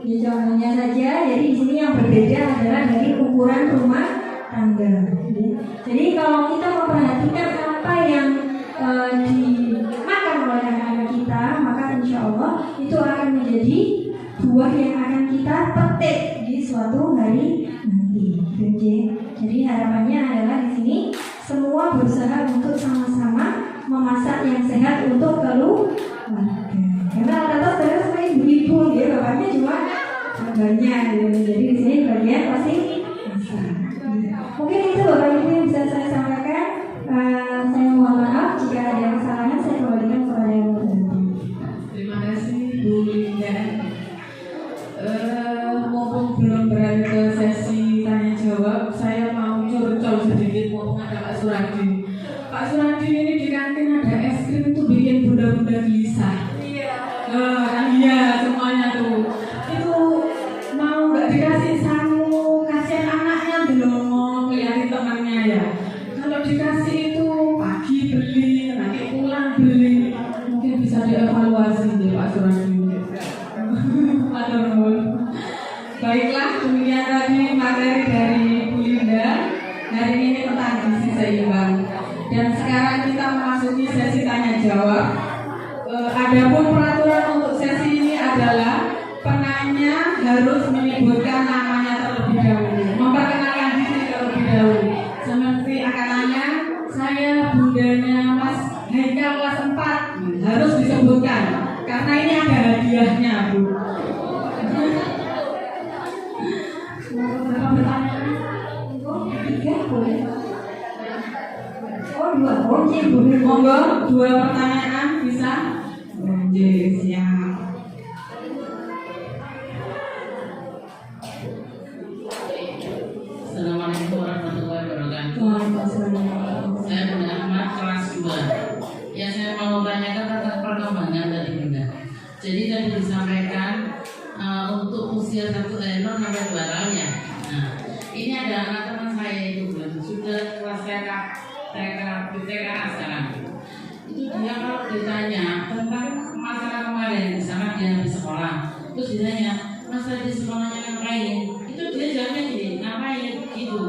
Ini contohnya saja. Jadi di sini yang berbeda adalah dari ukuran rumah tangga. Jadi kalau kita memperhatikan apa yang dimakan oleh anak-anak kita, maka insya Allah itu akan menjadi buah yang akan kita petik di suatu hari nanti. Jadi harapannya adalah di sini semua berusaha untuk sama-sama memasak yang sehat untuk keluarga. Karena rata-rata saya sama ibu-ibu, ya bapaknya cuma banyak. Jadi di sini bagian pasti masak. Mungkin itu bapak ibu yang bisa saya sampaikan. Saya mohon maaf jika ada kesalahan, saya kembalikan kepada yang bertanya. Terima kasih Bu Linda. Mumpung belum beralih ke sesi tanya jawab, saya mau curcol sedikit mumpung ada Pak Suradi. Pak Suradi ini di kantin ada es krim itu bikin bunda-bunda gelisah. Iya, semuanya tuh. Itu mau nggak dikasih sangu, kasihan anaknya belum ngeliatin temannya ya. Kalau dikasih itu pagi beli, nanti pulang beli, mungkin bisa dievaluasi deh Pak Suradi. Baiklah, demikian tadi materi dari Bu Linda. Hari ini tentang gizi seimbang. Dan sekarang kita memasuki sesi tanya jawab. Adapun peraturan untuk sesi ini adalah penanya harus menyebutkan namanya terlebih dahulu, memperkenalkan diri terlebih dahulu. Seperti akannya, saya bundanya Mas Haikal kelas 4 harus disebutkan karena ini ada hadiahnya, Bu. Berapa pertanyaan? 3 boleh. Oh 2, oke boleh. Monggo 2 pertanyaan bisa. Oke, siap. Assalamualaikum warahmatullahi wabarakatuh. Waalaikumsalam. Saya Bunda Ahmad kelas 2. Yang saya mau tanyakan tentang perkembangan tadi Bunda. Jadi tadi disampaikan untuk usia 0 sampai 2 tahun ya. Nah, ini ada anak teman saya itu Bunda, sudah kelas TK sekarang. Itu dia kalau ditanya tentang masalah kemarin, misalnya dia di sekolah, terus ditanya masa di sekolahnya ngapain, itu dia jawabnya gini, ngapain gitu.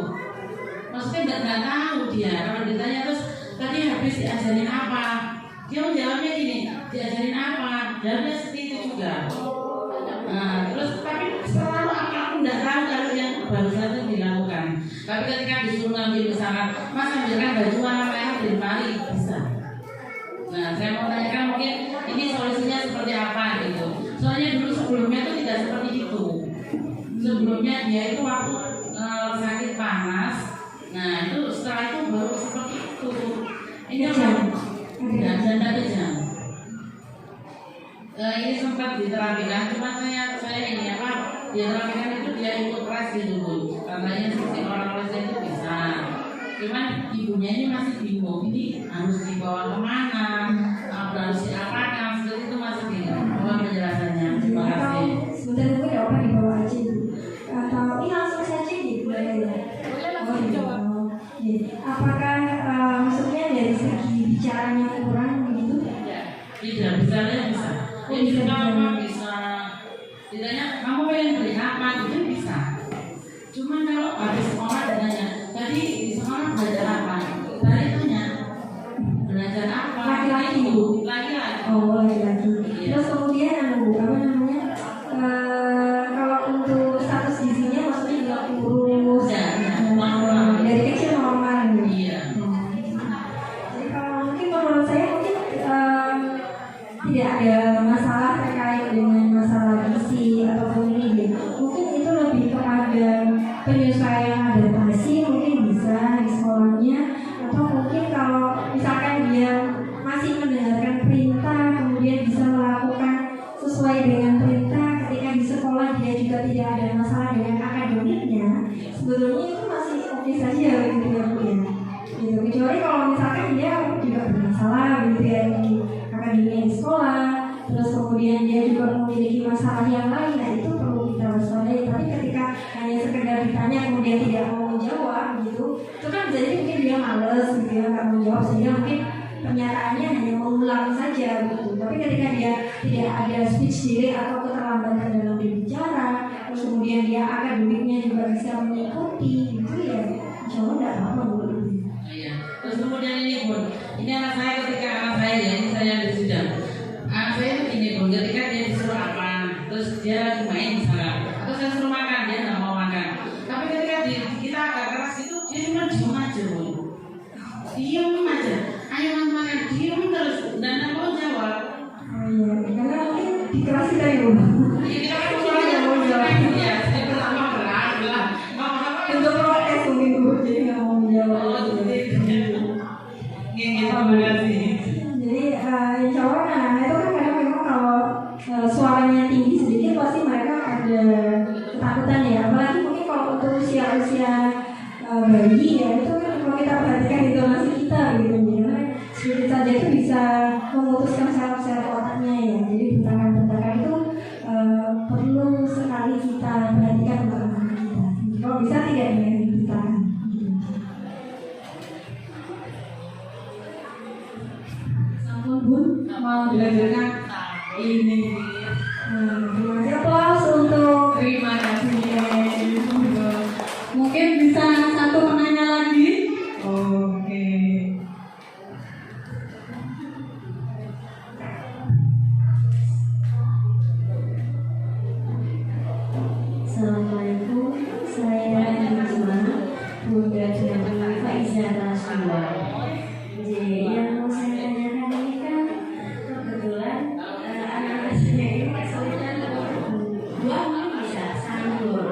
Maksudnya nggak tahu dia kalau ditanya terus tadi habis diajarin apa, dia menjawabnya gini, diajarin apa, jawabnya seperti itu juga. Nah, terus tapi selalu aku nggak tahu kalau yang baru saja dilakukan. Tapi ketika disuruh ngambil misalkan, mas ambilkan baju warna merah dari mari bisa. Nah, saya mau tanyakan mungkin ini solusinya seperti apa gitu. Soalnya dulu sebelumnya itu tidak seperti itu. Sebelumnya dia itu waktu sakit panas. Nah, itu setelah itu baru seperti itu. Ini dan kejang. Ini sempat diterapkan, cuma saya ini apa? Dia terapikan itu dia ikut kelas gitu Bu. Katanya seperti orang kelasnya itu bisa. Cuman ibunya ini masih bingung, ini harus dibawa kemana, harus diapakan, seperti itu masih bingung. Mohon penjelasannya. Terima kasih. Sebentar dulu ya Pak, dibawa aja Bu. Atau ini langsung saja gitu ya. Oh dijawab. Apakah maksudnya dari segi bicaranya kurang begitu? Tidak, bicaranya bisa. Jadi kalau bisa, ditanya kamu pengen beli apa, itu bisa. Cuman kalau habis sekolah ditanya, tadi di sekolah belajar apa? Tadi tanya belajar apa? Laki-laki Bu. Laki-laki. Oh laki-laki. Iya. Terus kemudian Bu, apa namanya? Kalau untuk status gizinya maksudnya juga kurus. Normal. Dari kecil normal gitu. Iya. Jadi kalau mungkin menurut saya mungkin tidak ada masalah terkait dengan masalah gizi ataupun ini gitu. Mungkin itu lebih kepada penyesuaian adaptasi mungkin bisa di sekolahnya, atau mungkin kalau misalkan dia masih kemudian dia juga memiliki masalah yang lain, nah itu perlu kita waspadai. Tapi ketika hanya sekedar ditanya kemudian tidak mau menjawab gitu, itu kan jadi mungkin dia males gitu ya, nggak mau jawab, sehingga mungkin pernyataannya hanya mengulang saja gitu. Tapi ketika dia tidak ada speech delay atau keterlambatan dalam berbicara, terus kemudian dia akademiknya juga bisa mengikuti gitu ya, insya Allah tidak apa-apa Bu. Iya. Terus kemudian ini Bun, ini anak saya ketika anak saya ya, ini saya di sidang. Anak saya itu gini Bun, ketika dia disuruh apa, terus dia lagi main misalnya, atau saya suruh makan, dia nggak mau makan. Tapi ketika kita agak keras itu, dia cuma diem aja Bun, diem aja. Ayo makan, diem terus, dan nggak mau jawab. Oh iya, karena mungkin dikerasi kali Bu. Iya, kita kan suaranya mau jawab. Ya, saya pertama belah. Untuk protes mungkin Bu, jadi nggak mau menjawab. Terima kasih. Jadi insya Allah anak-anak itu kan kadang memang kalau suaranya tinggi sedikit pasti mereka ada ketakutan ya. Apalagi mungkin kalau untuk usia-usia bayi ya, itu kan kalau kita perhatikan intonasi kita gitu ya, sedikit saja itu bisa memutuskan saraf-saraf otaknya ya. Jadi bentakan-bentakan itu perlu sekali kita perhatikan untuk anak kita. Kalau bisa tidak dengan bentakan. Bun, mau dilanjutkan ini. Terima kasih aplaus untuk Terima kasih. Mungkin bisa satu penanya lagi. Oke. Assalamualaikum, saya Najma, Bunda Jum'at Faizah Rasulullah. Jadi yang mau saya tanyakan ini kan kebetulan anak-anak saya ini kesulitan buah bisa sayur.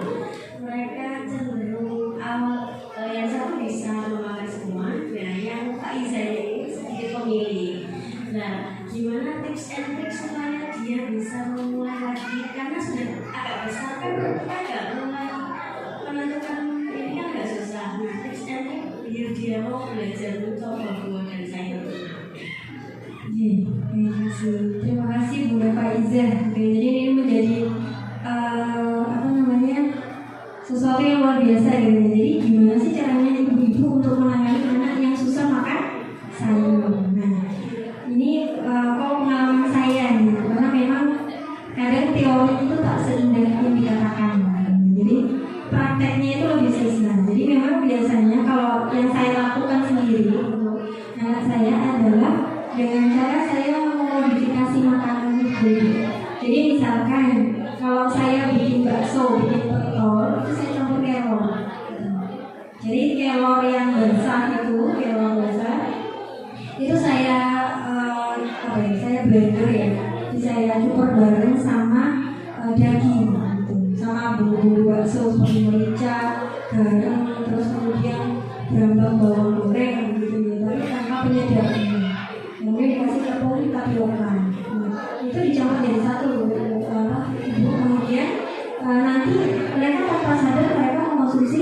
Mereka cenderung awal yang satu bisa memakan semua, nah yang Faizah ini sedikit pemilih. Nah, gimana tips and tricks supaya dia bisa memulai lagi, karena sudah agak besar kan kita agak mulai menentukan ini kan agak susah. Nah, tips and tricks biar dia mau belajar mencoba buah dan sayur. Terima kasih Bunda Faizah. Jadi ini menjadi sesuatu yang luar biasa gitu. Jadi gimana sih caranya ibu-ibu untuk menangani anak yang susah makan sayur? Nah, ini kalau pengalaman saya gitu, karena memang kadang teori itu tak seindah yang dikatakan. Jadi prakteknya itu lebih susah. Jadi memang biasanya kalau yang saya lakukan sendiri untuk anak saya adalah dengan cara saya memodifikasi makanan itu. Jadi misalkan kalau saya bikin bakso, bikin telur, itu saya campur kelor. Jadi kelor yang basah itu saya saya blender ya. Jadi saya campur bareng sama daging, gitu. Sama bumbu bakso seperti merica, garam, terus kemudian brambang bawang goreng gitu ya. Tapi tanpa penyedap. Kemudian dikasih tepung tapioka. Itu dicampur jadi satu. Kemudian nanti mereka tanpa sadar mereka mengonsumsi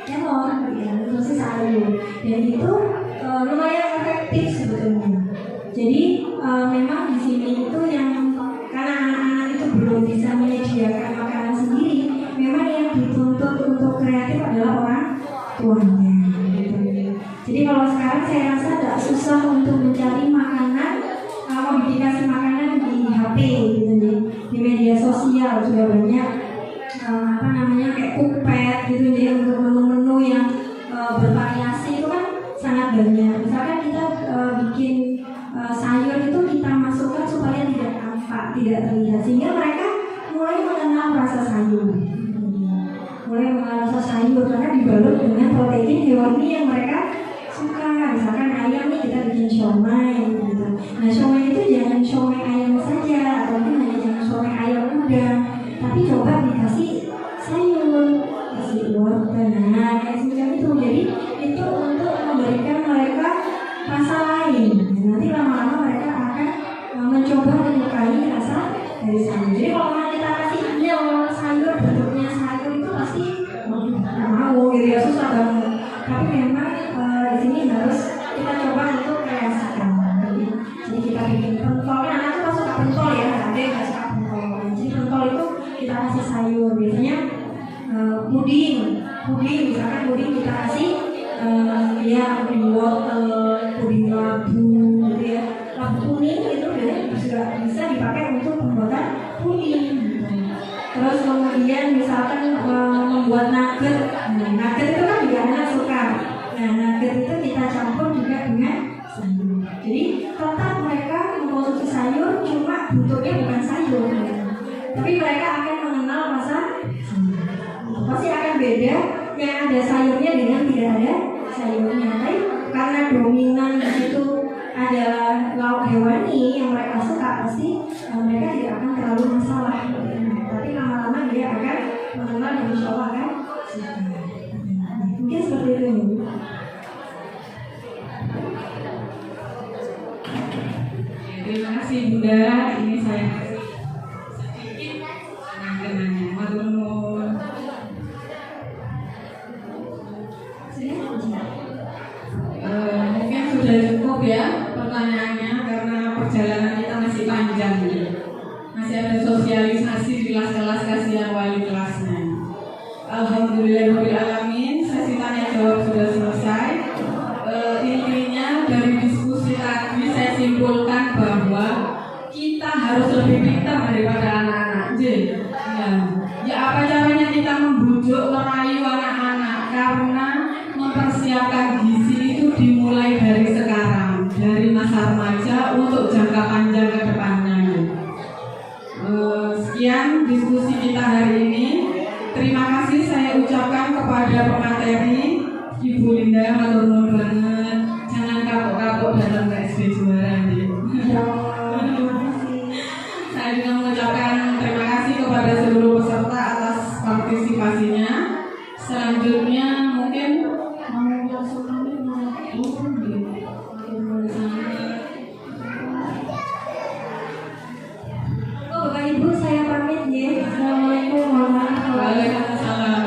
telur, ya, mengonsumsi sayur, dan itu lumayan efektif sebetulnya. Jadi memang di sini itu yang karena anak-anak itu belum bisa menyediakan makanan sendiri, memang yang dituntut untuk kreatif adalah orang tuanya. Jadi kalau sekarang saya rasa tidak susah untuk mencari makanan, modifikasi makanan di HP gitu, di media sosial juga banyak kayak cookpad gitu ya, untuk menu-menu yang bervariasi itu kan sangat banyak. Misalkan kita bikin sayur itu kita masukkan supaya tidak tampak, tidak terlihat, sehingga mereka mulai mengenal rasa sayur. Mulai mengenal rasa sayur karena dibalut dengan protein hewani yang mereka suka. Misalkan ayam nih, kita bikin siomay gitu. Nah, siomay itu jangan siomay ayam saja, atau hanya jangan siomay ayam udang, tapi coba dikasih sayur, kasih wortel, nah kayak semacam itu. Jadi itu untuk memberikan mereka rasa lain. Nanti lama-lama mereka akan mencoba menyukai rasa dari sayur. Jadi kalau kita kasih sayur, bentuknya sayur itu pasti nggak mau gitu ya, susah banget. Tapi memang di sini harus kita coba untuk kreasikan. itu juga bisa dipakai untuk pembuatan puding. Terus kemudian misalkan membuat nugget. Nugget itu kan juga anak suka. Nah, nugget itu kita campur juga dengan sayur. Jadi tetap mereka mengkonsumsi sayur, cuma bentuknya bukan sayur. Tapi mereka akan mengenal rasa sayur. Pasti akan beda yang ada sayurnya dengan tidak ada sayurnya. Tapi karena dominan di situ adalah lauk hewani yang mereka suka, pasti mereka tidak akan terlalu masalah. Tapi lama-lama dia akan mengenal dan insya Allah akan suka. Mungkin seperti itu. Terima kasih Bunda, ini saya kasih sedikit kenang-kenangan. Matur nuwun. Mungkin sudah cukup ya pertanyaannya karena perjalanan kita masih panjang ya. Masih ada sosialisasi di kelas-kelas, kasihan wali kelasnya. Alhamdulillahirrahmanirrahim, sesi tanya jawab sudah selesai. Intinya dari diskusi tadi saya simpulkan bahwa kita harus lebih pintar daripada anak-anak. Ya apa caranya kita membujuk, merayu anak-anak, karena mempersiapkan gizi itu dimulai dari sekarang, dari masa remaja untuk jangka panjang ke depannya. Sekian diskusi kita hari ini. Terima kasih saya ucapkan kepada pemateri Ibu Linda, matur nuwun banget. Jangan kapok-kapok datang ke SD Juara nih. Saya juga mengucapkan terima kasih kepada seluruh peserta atas partisipasinya. Selanjutnya mungkin mau langsung Bapak Ibu saya pamit ya. Assalamualaikum warahmatullahi wabarakatuh. Waalaikumsalam.